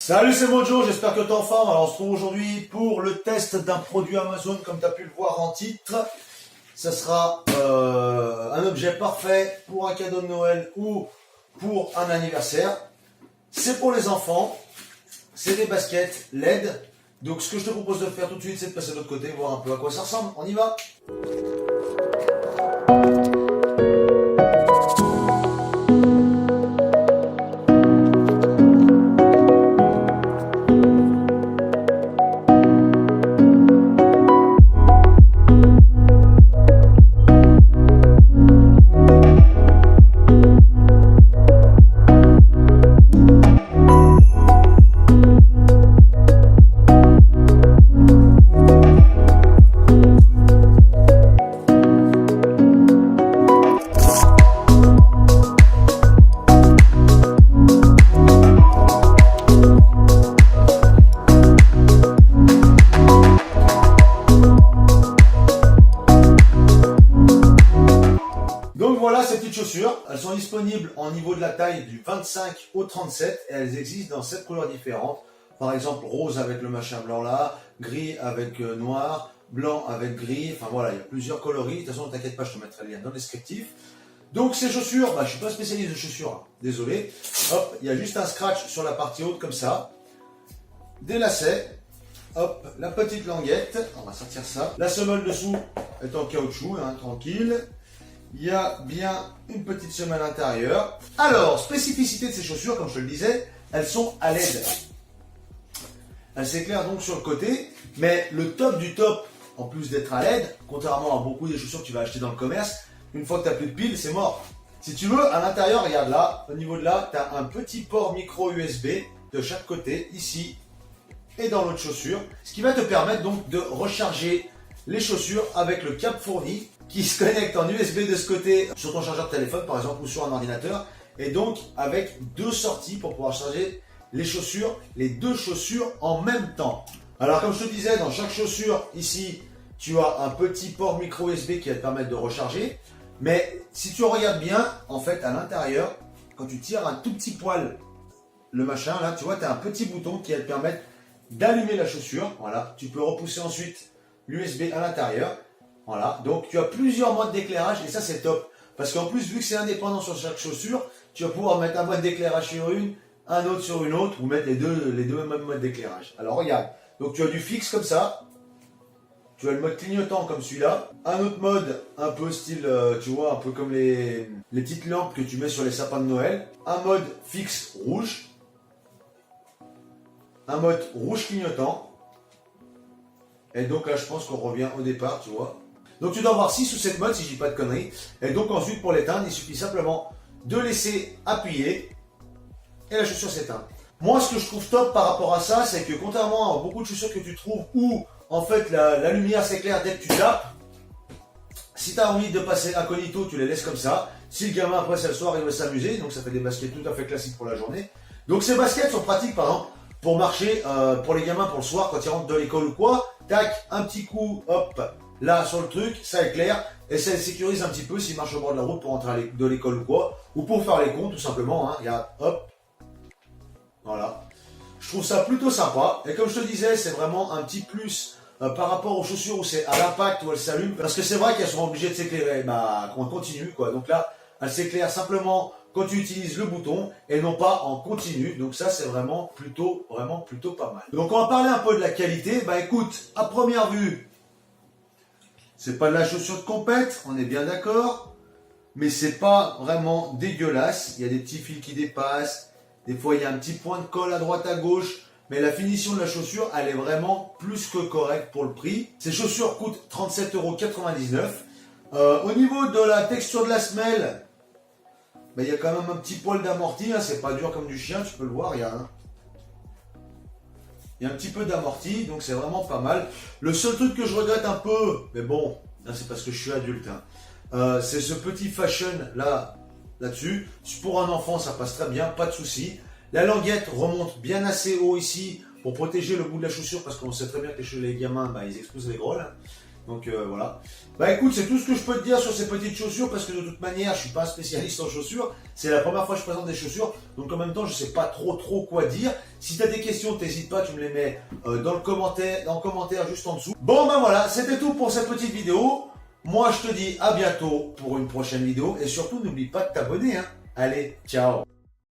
Salut, c'est Mojo, j'espère que t'es en forme. Alors on se retrouve aujourd'hui pour le test d'un produit Amazon, comme tu as pu le voir en titre. Ça sera un objet parfait pour un cadeau de Noël ou pour un anniversaire. C'est pour les enfants, c'est des baskets LED. Donc ce que je te propose de faire tout de suite, c'est de passer de l'autre côté, voir un peu à quoi ça ressemble. On y va. Donc voilà ces petites chaussures, elles sont disponibles en niveau de la taille du 25 au 37 et elles existent dans 7 couleurs différentes. Par exemple rose avec le machin blanc là, gris avec noir, blanc avec gris, enfin voilà, il y a plusieurs coloris. De toute façon, ne t'inquiète pas, je te mettrai le lien dans le descriptif. Donc ces chaussures, je ne suis pas spécialiste de chaussures, hein, désolé. Hop, il y a juste un scratch sur la partie haute comme ça, des lacets, hop, la petite languette, on va sortir ça. La semelle dessous est en caoutchouc, hein, tranquille. Il y a bien une petite semelle intérieure. Alors, spécificité de ces chaussures, comme je te le disais, elles sont à LED. Elles s'éclairent donc sur le côté, mais le top du top, en plus d'être à LED, contrairement à beaucoup des chaussures que tu vas acheter dans le commerce, une fois que tu n'as plus de piles, c'est mort. Si tu veux, à l'intérieur, regarde là, au niveau de là, tu as un petit port micro USB de chaque côté, ici et dans l'autre chaussure, ce qui va te permettre donc de recharger les chaussures avec le câble fourni qui se connecte en USB de ce côté sur ton chargeur de téléphone par exemple ou sur un ordinateur, et donc avec deux sorties pour pouvoir charger les chaussures, les deux chaussures en même temps. Alors comme je te disais, dans chaque chaussure ici tu as un petit port micro USB qui va te permettre de recharger, mais si tu regardes bien, en fait à l'intérieur, quand tu tires un tout petit poil le machin là, tu vois, tu as un petit bouton qui va te permettre d'allumer la chaussure. Voilà, tu peux repousser ensuite l'USB à l'intérieur. Voilà, donc tu as plusieurs modes d'éclairage et ça c'est top. Parce qu'en plus, vu que c'est indépendant sur chaque chaussure, tu vas pouvoir mettre un mode d'éclairage sur une, un autre sur une autre, ou mettre les deux mêmes modes d'éclairage. Alors regarde, donc tu as du fixe comme ça, tu as le mode clignotant comme celui-là, un autre mode un peu style, tu vois, un peu comme les petites lampes que tu mets sur les sapins de Noël, un mode fixe rouge, un mode rouge clignotant, et donc là je pense qu'on revient au départ, tu vois. Donc tu dois avoir 6 ou 7 modes si je dis pas de conneries. Et donc ensuite pour l'éteindre, il suffit simplement de laisser appuyer et la chaussure s'éteint. Moi ce que je trouve top par rapport à ça, c'est que contrairement à beaucoup de chaussures que tu trouves où en fait la lumière s'éclaire dès que tu tapes, si tu as envie de passer incognito, tu les laisses comme ça. Si le gamin après c'est le soir, il veut s'amuser, donc ça fait des baskets tout à fait classiques pour la journée. Donc ces baskets sont pratiques par exemple pour marcher pour les gamins pour le soir quand ils rentrent de l'école ou quoi. Tac, un petit coup, hop, là sur le truc, ça éclaire et ça les sécurise un petit peu s'ils marchent au bord de la route pour rentrer de l'école ou quoi, ou pour faire les comptes tout simplement, hein. Regarde, hop, voilà. Je trouve ça plutôt sympa et comme je te disais, c'est vraiment un petit plus par rapport aux chaussures où c'est à l'impact où elles s'allument, parce que c'est vrai qu'elles sont obligées de s'éclairer, qu'on continue quoi. Donc là, elles s'éclairent simplement quand tu utilises le bouton et non pas en continu. Donc ça c'est vraiment plutôt pas mal. Donc on va parler un peu de la qualité. Écoute, à première vue, c'est pas de la chaussure de compète, on est bien d'accord, mais c'est pas vraiment dégueulasse. Il y a des petits fils qui dépassent, des fois il y a un petit point de colle à droite à gauche, mais la finition de la chaussure, elle est vraiment plus que correcte pour le prix. Ces chaussures coûtent 37,99 €. Au niveau de la texture de la semelle, il y a quand même un petit poil d'amorti, hein, c'est pas dur comme du chien, tu peux le voir, il y a un petit peu d'amorti, donc c'est vraiment pas mal. Le seul truc que je regrette un peu, mais bon, là c'est parce que je suis adulte, hein, c'est ce petit fashion là-dessus. Pour un enfant, ça passe très bien, pas de souci. La languette remonte bien assez haut ici pour protéger le bout de la chaussure, parce qu'on sait très bien que les gamins, ils explosent les grolles. Donc voilà. Bah écoute, c'est tout ce que je peux te dire sur ces petites chaussures parce que de toute manière, je suis pas un spécialiste en chaussures. C'est la première fois que je présente des chaussures, donc en même temps, je sais pas trop quoi dire. Si tu as des questions, t'hésites pas, tu me les mets dans le commentaire juste en dessous. Bon ben voilà, c'était tout pour cette petite vidéo. Moi, je te dis à bientôt pour une prochaine vidéo et surtout, n'oublie pas de t'abonner. Hein. Allez, ciao.